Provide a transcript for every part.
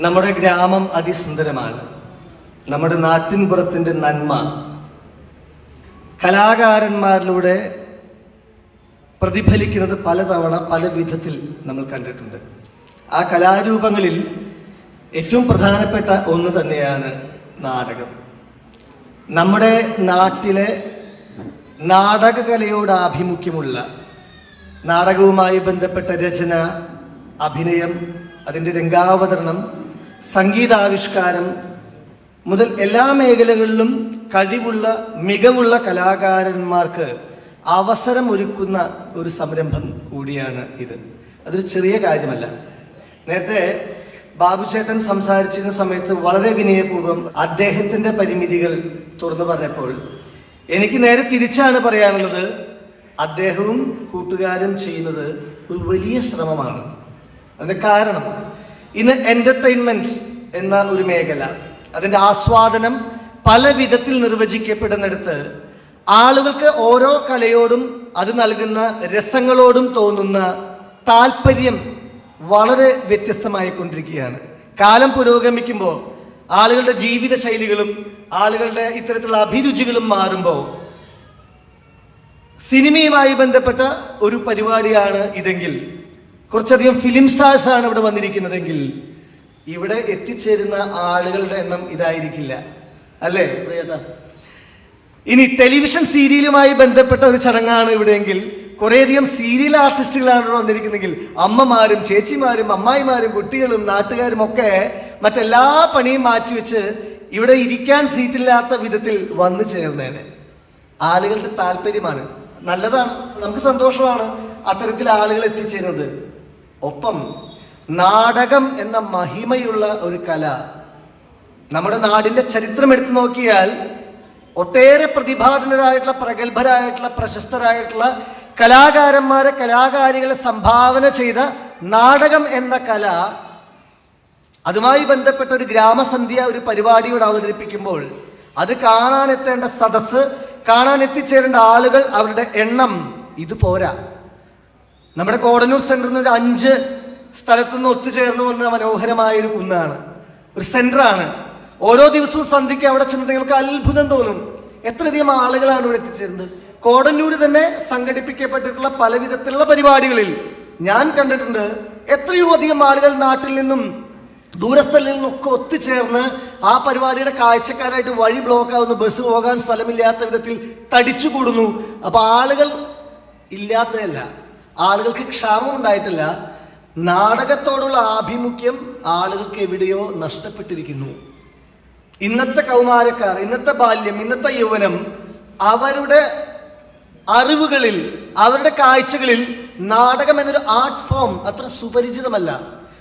നമ്മുടെ ഗ്രാമം അതിസുന്ദരമാണ്. നമ്മുടെ നാട്ടിൻപുറത്തിൻ്റെ നന്മ കലാകാരന്മാരിലൂടെ പ്രതിഫലിക്കുന്നത് പലതവണ പല വിധത്തിൽ നമ്മൾ കണ്ടിട്ടുണ്ട്. ആ കലാരൂപങ്ങളിൽ ഏറ്റവും പ്രധാനപ്പെട്ട ഒന്ന് തന്നെയാണ് നാടകം. നമ്മുടെ നാട്ടിലെ നാടകകലയോട് ആഭിമുഖ്യമുള്ള നാടകവുമായി ബന്ധപ്പെട്ട രചന, അഭിനയം, അതിൻ്റെ രംഗാവതരണം, സംഗീതാവിഷ്കാരം മുതൽ എല്ലാ മേഖലകളിലും കഴിവുള്ള മികവുള്ള കലാകാരന്മാർക്ക് അവസരം ഒരുക്കുന്ന ഒരു സംരംഭം കൂടിയാണ് ഇത്. അതൊരു ചെറിയ കാര്യമല്ല. നേരത്തെ ബാബുചേട്ടൻ സംസാരിച്ചിരുന്ന സമയത്ത് വളരെ വിനയപൂർവ്വം അദ്ദേഹത്തിൻ്റെ പരിമിതികൾ തുറന്നു പറഞ്ഞപ്പോൾ എനിക്ക് നേരെ തിരിച്ചാണ് പറയാനുള്ളത്. അദ്ദേഹവും കൂട്ടുകാരും ചെയ്യുന്നത് ഒരു വലിയ ശ്രമമാണ്. അതിന് കാരണം ഇന്ന് എൻ്റർടൈൻമെൻറ്റ് എന്ന ഒരു മേഖല, അതിൻ്റെ ആസ്വാദനം പല വിധത്തിൽ നിർവചിക്കപ്പെടുന്നിടത്ത് ആളുകൾക്ക് ഓരോ കലയോടും അത് നൽകുന്ന രസങ്ങളോടും തോന്നുന്ന താല്പര്യം വളരെ വ്യത്യസ്തമായിക്കൊണ്ടിരിക്കുകയാണ്. കാലം പുരോഗമിക്കുമ്പോൾ ആളുകളുടെ ജീവിത ശൈലികളും ആളുകളുടെ ഇത്തരത്തിലുള്ള അഭിരുചികളും മാറുമ്പോൾ സിനിമയുമായി ബന്ധപ്പെട്ട ഒരു പരിപാടിയാണ് ഇതെങ്കിൽ, കുറച്ചധികം ഫിലിം സ്റ്റാർസാണ് ഇവിടെ വന്നിരിക്കുന്നതെങ്കിൽ ഇവിടെ എത്തിച്ചേരുന്ന ആളുകളുടെ എണ്ണം ഇതായിരിക്കില്ല, അല്ലേ പ്രിയത? ഇനി ടെലിവിഷൻ സീരിയലുമായി ബന്ധപ്പെട്ട ഒരു ചടങ്ങാണ് ഇവിടെയെങ്കിൽ കുറേയധികം സീരിയൽ ആർട്ടിസ്റ്റുകളാണ് ഇവിടെ വന്നിരിക്കുന്നതെങ്കിൽ അമ്മമാരും ചേച്ചിമാരും അമ്മായിമാരും കുട്ടികളും നാട്ടുകാരും ഒക്കെ മറ്റെല്ലാ പണിയും മാറ്റിവെച്ച് ഇവിടെ ഇരിക്കാൻ സീറ്റില്ലാത്ത വിധത്തിൽ വന്നു ചേർന്നേനെ. ആളുകളുടെ താല്പര്യമാണ്, നല്ലതാണ്, നമുക്ക് സന്തോഷമാണ് അത്തരത്തിൽ ആളുകൾ എത്തിച്ചേരുന്നത്. ഒപ്പം നാടകം എന്ന മഹിമയുള്ള ഒരു കല, നമ്മുടെ നാടിൻ്റെ ചരിത്രം എടുത്തു നോക്കിയാൽ ഒട്ടേറെ പ്രതിഭാധനരായിട്ടുള്ള പ്രഗത്ഭരായിട്ടുള്ള പ്രശസ്തരായിട്ടുള്ള കലാകാരന്മാരെ കലാകാരികളെ സംഭാവന ചെയ്ത നാടകം എന്ന കല, അതുമായി ബന്ധപ്പെട്ട ഒരു ഗ്രാമസന്ധ്യ ഒരു പരിപാടിയോട് അവതരിപ്പിക്കുമ്പോൾ അത് കാണാനെത്തേണ്ട സദസ്സ്, കാണാൻ എത്തിച്ചേരേണ്ട ആളുകൾ, അവരുടെ എണ്ണം ഇത് പോരാ. നമ്മുടെ കോടന്നൂർ സെൻറ്ററിൽ നിന്ന് ഒരു 5 സ്ഥലത്തുനിന്ന് ഒത്തുചേർന്ന് വന്ന മനോഹരമായൊരു കുന്നാണ്, ഒരു സെൻറ്ററാണ്. ഓരോ ദിവസവും സന്ധ്യയ്ക്ക് അവിടെ ചെന്നിട്ട് നമുക്ക് അത്ഭുതം തോന്നും, എത്രയധികം ആളുകളാണ് ഇവിടെ എത്തിച്ചേരുന്നത്. കോടന്നൂർ തന്നെ സംഘടിപ്പിക്കപ്പെട്ടിട്ടുള്ള പല വിധത്തിലുള്ള പരിപാടികളിൽ ഞാൻ കണ്ടിട്ടുണ്ട് എത്രയോ അധികം ആളുകൾ നാട്ടിൽ നിന്നും ദൂരസ്ഥലിൽ നിന്നൊക്കെ ഒത്തുചേർന്ന് ആ പരിപാടിയുടെ കാഴ്ചക്കാരായിട്ട് വഴി ബ്ലോക്ക് ആവുന്നു, ബസ് പോകാൻ സ്ഥലമില്ലാത്ത വിധത്തിൽ തടിച്ചു കൂടുന്നു. അപ്പോൾ ആളുകൾ ഇല്ലാത്തതല്ല, ആളുകൾക്ക് ക്ഷാമം ഉണ്ടായിട്ടില്ല, നാടകത്തോടുള്ള ആഭിമുഖ്യം ആളുകൾക്ക് എവിടെയോ നഷ്ടപ്പെട്ടിരിക്കുന്നു. ഇന്നത്തെ കൗമാരക്കാർ, ഇന്നത്തെ ബാല്യം, ഇന്നത്തെ യൗവനം അവരുടെ അറിവുകളിൽ, അവരുടെ കാഴ്ചകളിൽ നാടകം എന്നൊരു ആർട്ട് ഫോം അത്ര സുപരിചിതമല്ല.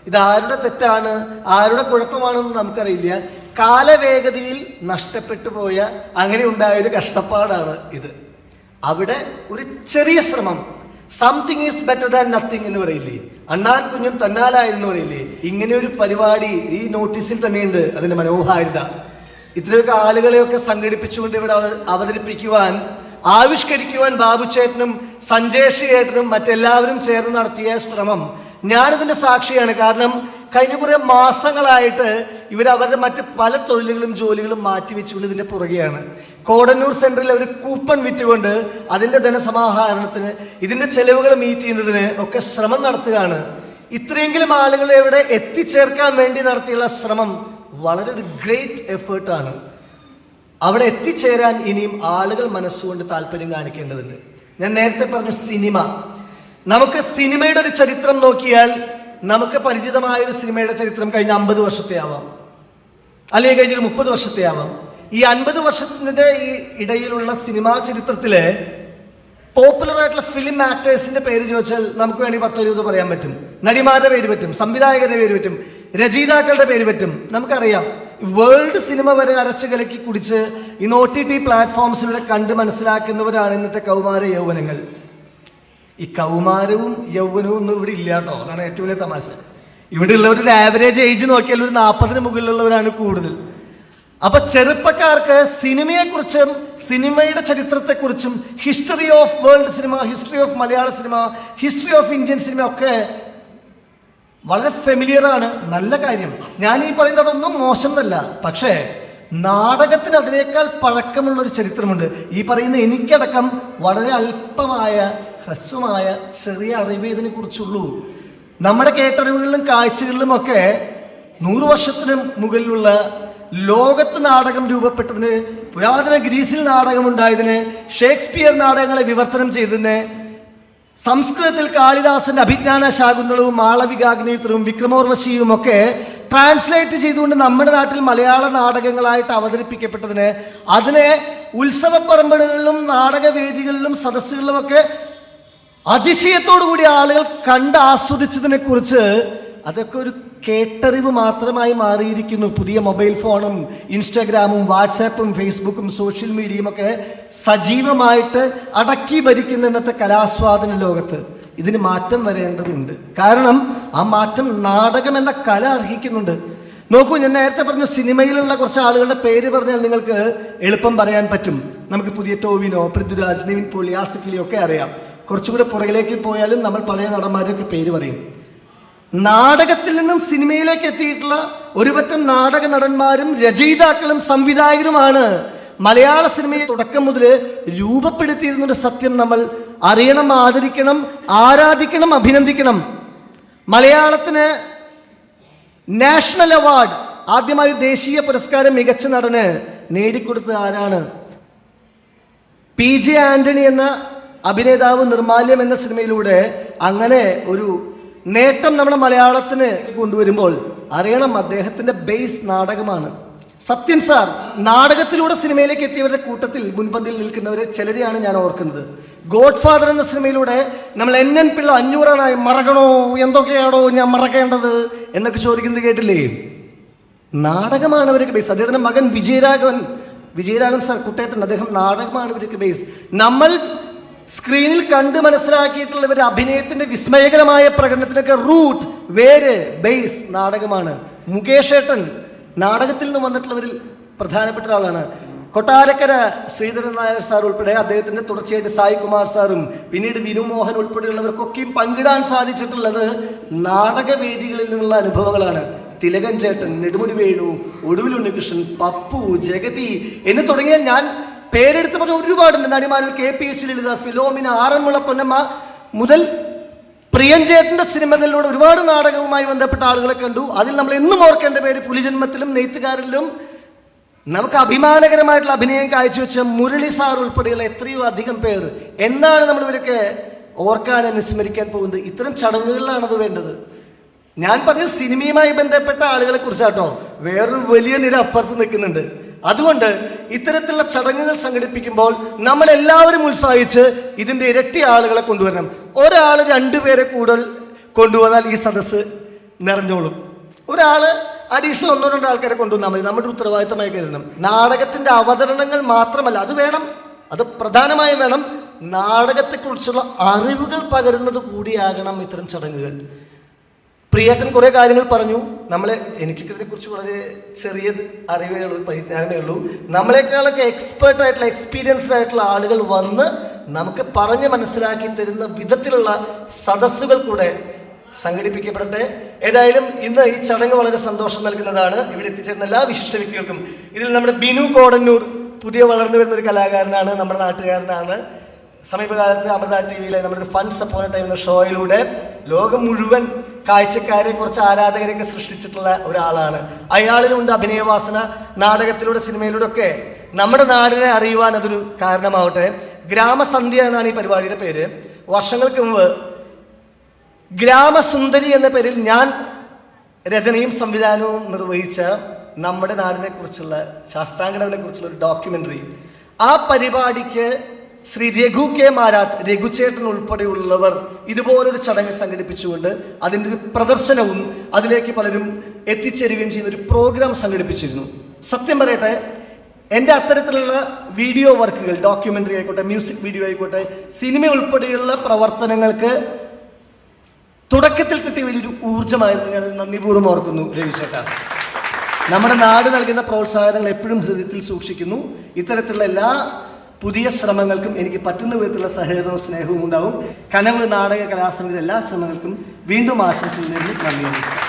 ഇത് ആരുടെ തെറ്റാണ്, ആരുടെ കുഴപ്പമാണെന്ന് നമുക്കറിയില്ല. കാലവേഗതയിൽ നഷ്ടപ്പെട്ടു പോയ, അങ്ങനെ ഉണ്ടായൊരു കഷ്ടപ്പാടാണ് ഇത്. അവിടെ ഒരു ചെറിയ ശ്രമം, something is better than nothing എന്ന് പറയില്ലേ, അണ്ണാൻ കുഞ്ഞും തന്നാലായെന്ന് പറയില്ലേ, ഇങ്ങനെ ഒരു പരിപാടി ഈ നോട്ടീസിൽ തന്നെയുണ്ട്. അതിൻ്റെ മനോഹാരിത, ഇത്രയൊക്കെ ആളുകളെയൊക്കെ സംഘടിപ്പിച്ചുകൊണ്ട് ഇവിടെ അവതരിപ്പിക്കുവാൻ, ആവിഷ്കരിക്കുവാൻ ബാബുചേട്ടനും സഞ്ജേഷ് ചേട്ടനും മറ്റെല്ലാവരും ചേർന്ന് നടത്തിയ ശ്രമം ഞാനിതിൻ്റെ സാക്ഷിയാണ്. കാരണം കഴിഞ്ഞ കുറേ മാസങ്ങളായിട്ട് അവരുടെ മറ്റ് പല തൊഴിലുകളും ജോലികളും മാറ്റിവെച്ചുകൊണ്ട് ഇതിൻ്റെ പുറകെയാണ്. കോടന്നൂർ സെൻറ്ററിൽ ഒരു കൂപ്പൺ വിറ്റുകൊണ്ട് അതിൻ്റെ ധനസമാഹരണത്തിന്, ഇതിൻ്റെ ചെലവുകൾ മീറ്റ് ചെയ്യുന്നതിന് ഒക്കെ ശ്രമം നടത്തുകയാണ്. ഇത്രയെങ്കിലും ആളുകളെ ഇവിടെ എത്തിച്ചേർക്കാൻ വേണ്ടി നടത്തിയുള്ള ശ്രമം വളരെ ഒരു ഗ്രേറ്റ് എഫേർട്ടാണ്. അവിടെ എത്തിച്ചേരാൻ ഇനിയും ആളുകൾ മനസ്സുകൊണ്ട് താല്പര്യം കാണിക്കേണ്ടതുണ്ട്. ഞാൻ നേരത്തെ പറഞ്ഞു സിനിമ, നമുക്ക് സിനിമയുടെ ഒരു ചരിത്രം നോക്കിയാൽ നമുക്ക് പരിചിതമായൊരു സിനിമയുടെ ചരിത്രം കഴിഞ്ഞ 50 വർഷത്തെ ആവാം, അല്ലെങ്കിൽ കഴിഞ്ഞൊരു 30 വർഷത്തെ ആവാം. ഈ 50 വർഷത്തിൻ്റെ ഈ ഇടയിലുള്ള സിനിമാ ചരിത്രത്തിലെ പോപ്പുലർ ആയിട്ടുള്ള ഫിലിം ആക്ടേഴ്സിൻ്റെ പേര് ചോദിച്ചാൽ നമുക്ക് വേണമെങ്കിൽ 10-20 പറയാൻ പറ്റും. നടിമാരുടെ പേര് പറ്റും, സംവിധായകരുടെ പേര് പറ്റും, രചയിതാക്കളുടെ പേര് പറ്റും. നമുക്കറിയാം, വേൾഡ് സിനിമ വരെ അരച്ചു കലക്കി കുടിച്ച് ഈ OTT പ്ലാറ്റ്ഫോംസിലൂടെ കണ്ട് മനസ്സിലാക്കുന്നവരാണ് ഇന്നത്തെ കൗമാര യൗവനങ്ങൾ. ഈ കൗമാരവും യൗവനവും ഒന്നും ഇവിടെ ഇല്ല കേട്ടോ, അതാണ് ഏറ്റവും വലിയ തമാശ. ഇവിടെ ഉള്ളവരുടെ ആവറേജ് ഏജ് നോക്കിയാൽ ഒരു 40-ന് മുകളിലുള്ളവരാണ് കൂടുതൽ. അപ്പൊ ചെറുപ്പക്കാർക്ക് സിനിമയെക്കുറിച്ചും സിനിമയുടെ ചരിത്രത്തെക്കുറിച്ചും history of world cinema, history of Malayala cinema, history of Indian cinema ഒക്കെ വളരെ ഫെമിലിയറാണ്, നല്ല കാര്യം. ഞാൻ ഈ പറയുന്നതൊന്നും മോശമെന്നല്ല. പക്ഷേ നാടകത്തിന് അതിനേക്കാൾ പഴക്കമുള്ളൊരു ചരിത്രമുണ്ട്. ഈ പറയുന്ന എനിക്കടക്കം വളരെ അല്പമായ ഹ്രസ്വമായ ചെറിയ അറിവേ ഇതിനെ കുറിച്ചുള്ളൂ. നമ്മുടെ കേട്ടറിവുകളിലും കാഴ്ചകളിലുമൊക്കെ 100 വർഷത്തിന് മുകളിലുള്ള ലോകത്ത് നാടകം രൂപപ്പെട്ടതിന്, പുരാതന ഗ്രീസിൽ നാടകമുണ്ടായതിന്, ഷേക്സ്പിയർ നാടകങ്ങളെ വിവർത്തനം ചെയ്തതിന്, സംസ്കൃതത്തിൽ കാളിദാസന്റെ അഭിജ്ഞാന ശാകുന്തളവും മാളവികാഗ്നിമിത്രവും വിക്രമോർവശിയും ഒക്കെ ട്രാൻസ്ലേറ്റ് ചെയ്തുകൊണ്ട് നമ്മുടെ നാട്ടിൽ മലയാള നാടകങ്ങളായിട്ട് അവതരിപ്പിക്കപ്പെട്ടതിന്, അതിനെ ഉത്സവപ്പറമ്പുകളിലും നാടകവേദികളിലും സദസ്സുകളിലുമൊക്കെ അതിശയത്തോടു കൂടി ആളുകൾ കണ്ട് ആസ്വദിച്ചതിനെ കുറിച്ച് അതൊക്കെ ഒരു കേട്ടറിവ് മാത്രമായി മാറിയിരിക്കുന്നു. പുതിയ മൊബൈൽ ഫോണും ഇൻസ്റ്റാഗ്രാമും വാട്സാപ്പും ഫേസ്ബുക്കും സോഷ്യൽ മീഡിയയും ഒക്കെ സജീവമായിട്ട് അടക്കി ഭരിക്കുന്ന ഇന്നത്തെ കലാസ്വാദന ലോകത്ത് ഇതിന് മാറ്റം വരേണ്ടതുണ്ട്. കാരണം ആ മാറ്റം നാടകം എന്ന കല അർഹിക്കുന്നുണ്ട്. നോക്കൂ, ഞാൻ നേരത്തെ പറഞ്ഞ സിനിമയിലുള്ള കുറച്ച് ആളുകളുടെ പേര് പറഞ്ഞാൽ നിങ്ങൾക്ക് എളുപ്പം പറയാൻ പറ്റും. നമുക്ക് പുതിയ ടോവിനോ, പൃഥ്വിരാജ്, നിവിൻ പോളി, ആസിഫ് അലി ഒക്കെ അറിയാം. കുറച്ചുകൂടെ പുറകിലേക്ക് പോയാലും നമ്മൾ പഴയ നടന്മാരൊക്കെ പേര് പറയും. നാടകത്തിൽ നിന്നും സിനിമയിലേക്ക് എത്തിയിട്ടുള്ള ഒരുപറ്റം നാടക നടന്മാരും രചയിതാക്കളും സംവിധായകരുമാണ് മലയാള സിനിമയെ തുടക്കം മുതൽ രൂപപ്പെടുത്തിയിരുന്നൊരു സത്യം നമ്മൾ അറിയണം, ആദരിക്കണം, ആരാധിക്കണം, അഭിനന്ദിക്കണം. മലയാളത്തിന് നാഷണൽ അവാർഡ്, ആദ്യമായി ദേശീയ പുരസ്കാരം മികച്ച നടന് നേടിക്കൊടുത്തത് ആരാണ്? PJ ആന്റണി എന്ന അഭിനേതാവ് നിർമാല്യം എന്ന സിനിമയിലൂടെ അങ്ങനെ ഒരു നേട്ടം നമ്മുടെ മലയാളത്തിന് കൊണ്ടുവരുമ്പോൾ അറിയണം, അദ്ദേഹത്തിൻ്റെ ബേസ് നാടകമാണ്. സത്യൻ സാർ നാടകത്തിലൂടെ സിനിമയിലേക്ക് എത്തിയവരുടെ കൂട്ടത്തിൽ മുൻപന്തിയിൽ നിൽക്കുന്നവരെ ചിലരെയാണ് ഞാൻ ഓർക്കുന്നത്. ഗോഡ് ഫാദർ എന്ന സിനിമയിലൂടെ നമ്മൾ NN പിള്ള 500 മറക്കണോ, എന്തൊക്കെയാണോ ഞാൻ മറക്കേണ്ടത് എന്നൊക്കെ ചോദിക്കുന്നത് കേട്ടില്ലേ? നാടകമാണ് അവർക്ക് ബേസ്. അദ്ദേഹത്തിൻ്റെ മകൻ വിജയരാഘവൻ സാർ കുട്ടേട്ടൻ, അദ്ദേഹം നാടകമാണ് ഇവർക്ക് ബേസ്. നമ്മൾ സ്ക്രീനിൽ കണ്ട് മനസ്സിലാക്കിയിട്ടുള്ള ഇവരുടെ അഭിനയത്തിന്റെ വിസ്മയകരമായ പ്രകടനത്തിനൊക്കെ റൂട്ട്, വേര്, ബേസ് നാടകമാണ്. മുകേഷ് ഏട്ടൻ നാടകത്തിൽ നിന്ന് വന്നിട്ടുള്ളവരിൽ പ്രധാനപ്പെട്ട ഒരാളാണ്. കൊട്ടാരക്കര ശ്രീധരൻ നായർ സാർ ഉൾപ്പെടെ അദ്ദേഹത്തിന്റെ തുടർച്ചയായിട്ട് സായി കുമാർ സാറും പിന്നീട് വിനു മോഹൻ ഉൾപ്പെടെയുള്ളവർക്കൊക്കെയും പങ്കിടാൻ സാധിച്ചിട്ടുള്ളത് നാടകവേദികളിൽ നിന്നുള്ള അനുഭവങ്ങളാണ്. തിലകൻ ചേട്ടൻ, നെടുമുടി വേണു, ഒടുവിൽ ഉണ്ണികൃഷ്ണൻ, പപ്പു, ജഗതി എന്ന് തുടങ്ങിയാൽ ഞാൻ പേരെടുത്ത് പറഞ്ഞ ഒരുപാടുണ്ട്. നടിമാരിൽ KPS ലളിത, ഫിലോമിന, ആറന്മുള പൊന്നമ്മ മുതൽ പ്രിയൻചേട്ടൻ്റെ സിനിമകളിലൂടെ ഒരുപാട് നാടകവുമായി ബന്ധപ്പെട്ട ആളുകളെ കണ്ടു. അതിൽ നമ്മൾ എന്നും ഓർക്കേണ്ട പേര് പുലിജന്മത്തിലും നെയ്ത്തുകാരിലും നമുക്ക് അഭിമാനകരമായിട്ടുള്ള അഭിനയം കാഴ്ചവെച്ച മുരളി സാർ ഉൾപ്പെടെയുള്ള എത്രയോ അധികം പേർ. എന്നാണ് നമ്മൾ ഇവരൊക്കെ ഓർക്കാൻ, അനുസ്മരിക്കാൻ പോകുന്നത്? ഇത്തരം ചടങ്ങുകളിലാണ് അത് വേണ്ടത്. ഞാൻ പറഞ്ഞ സിനിമയുമായി ബന്ധപ്പെട്ട ആളുകളെ കുറിച്ചാട്ടോ, വേറൊരു വലിയ നിര അപ്പുറത്ത് നിൽക്കുന്നുണ്ട്. അതുകൊണ്ട് ഇത്തരത്തിലുള്ള ചടങ്ങുകൾ സംഘടിപ്പിക്കുമ്പോൾ നമ്മളെല്ലാവരും ഉത്സാഹിച്ച് ഇതിൻ്റെ ഇരട്ടി ആളുകളെ കൊണ്ടുവരണം. ഒരാൾ 2 പേരെ കൂടുതൽ കൊണ്ടുവന്നാൽ ഈ സദസ്സ് നിറഞ്ഞോളും. ഒരാൾ അഡീഷണൽ 1-2 ആൾക്കാരെ കൊണ്ടുവന്നാൽ മതി. നമ്മുടെ ഉത്തരവാദിത്തമായി കരുതണം. നാടകത്തിൻ്റെ അവതരണങ്ങൾ മാത്രമല്ല, അത് വേണം, അത് പ്രധാനമായും വേണം. നാടകത്തെക്കുറിച്ചുള്ള അറിവുകൾ പകരുന്നത് കൂടിയാകണം ഇത്തരം ചടങ്ങുകൾ. പ്രിയേട്ടൻ കുറേ കാര്യങ്ങൾ പറഞ്ഞു. എനിക്കിതിനെക്കുറിച്ച് വളരെ ചെറിയ അറിവേ ഉള്ളൂ, പരിജ്ഞാനമേ ഉള്ളൂ. നമ്മളെക്കാളൊക്കെ എക്സ്പേർട്ടായിട്ടുള്ള, എക്സ്പീരിയൻസ്ഡ് ആയിട്ടുള്ള ആളുകൾ വന്ന് നമുക്ക് പറഞ്ഞ് മനസ്സിലാക്കി തരുന്ന വിധത്തിലുള്ള സദസ്സുകൾ കൂടെ സംഘടിപ്പിക്കപ്പെടട്ടെ. ഏതായാലും ഇന്ന് ഈ ചടങ്ങ് വളരെ സന്തോഷം നൽകുന്നതാണ്. ഇവിടെ എത്തിച്ചേർന്ന എല്ലാ വിശിഷ്ട വ്യക്തികൾക്കും. ഇതിൽ നമ്മുടെ ബിനു കോടന്നൂർ പുതിയ വളർന്നു വരുന്ന ഒരു കലാകാരനാണ്, നമ്മുടെ നാട്ടുകാരനാണ്. സമീപകാലത്ത് അമൃത TV-യിലെ നമ്മുടെ ഫൺസ് അപ്പോൺ എ ടൈം എന്ന ഷോയിലൂടെ ലോകം മുഴുവൻ കാഴ്ചക്കാരെ, കുറച്ച് ആരാധകരെയൊക്കെ സൃഷ്ടിച്ചിട്ടുള്ള ഒരാളാണ്. അയാളിലുണ്ട് അഭിനയവാസന. നാടകത്തിലൂടെ, സിനിമയിലൂടെ ഒക്കെ നമ്മുടെ നാടിനെ അറിയുവാൻ അതൊരു കാരണമാവട്ടെ. ഗ്രാമസന്ധ്യ എന്നാണ് ഈ പരിപാടിയുടെ പേര്. വർഷങ്ങൾക്ക് മുമ്പ് ഗ്രാമസുന്ദരി എന്ന പേരിൽ ഞാൻ രചനയും സംവിധാനവും നിർവഹിച്ച നമ്മുടെ നാടിനെ കുറിച്ചുള്ള, ശാസ്താംകടവിനെ കുറിച്ചുള്ള ഒരു ഡോക്യുമെൻ്ററി, ആ പരിപാടിക്ക് ശ്രീ രഘു കെ മാരാത്ത്, രഘുചേട്ടൻ ഉൾപ്പെടെയുള്ളവർ ഇതുപോലൊരു ചടങ്ങ് സംഘടിപ്പിച്ചുകൊണ്ട് അതിൻ്റെ ഒരു പ്രദർശനവും അതിലേക്ക് പലരും എത്തിച്ചേരുകയും ചെയ്യുന്ന ഒരു പ്രോഗ്രാം സംഘടിപ്പിച്ചിരുന്നു. സത്യം പറയട്ടെ, എൻ്റെ അത്തരത്തിലുള്ള വീഡിയോ വർക്കുകൾ, ഡോക്യുമെൻ്ററി ആയിക്കോട്ടെ, മ്യൂസിക് വീഡിയോ ആയിക്കോട്ടെ, സിനിമ ഉൾപ്പെടെയുള്ള പ്രവർത്തനങ്ങൾക്ക് തുടക്കത്തിൽ കിട്ടിയ വലിയൊരു ഊർജ്ജമായിരുന്നു. ഞാൻ നന്ദിപൂർവ്വം ഓർക്കുന്നു രഘുചേട്ട. നമ്മുടെ നാട് നൽകുന്ന പ്രോത്സാഹനങ്ങൾ എപ്പോഴും ഹൃദയത്തിൽ സൂക്ഷിക്കുന്നു. ഇത്തരത്തിലുള്ള എല്ലാ പുതിയ ശ്രമങ്ങൾക്കും എനിക്ക് പറ്റുന്ന വിധത്തിലുള്ള സഹകരണവും സ്നേഹവും ഉണ്ടാവും. കനവ് നാടക കലാസമിതിയുടെ എല്ലാ ശ്രമങ്ങൾക്കും വീണ്ടും ആശംസകൾ നേരുന്നു. നന്ദി.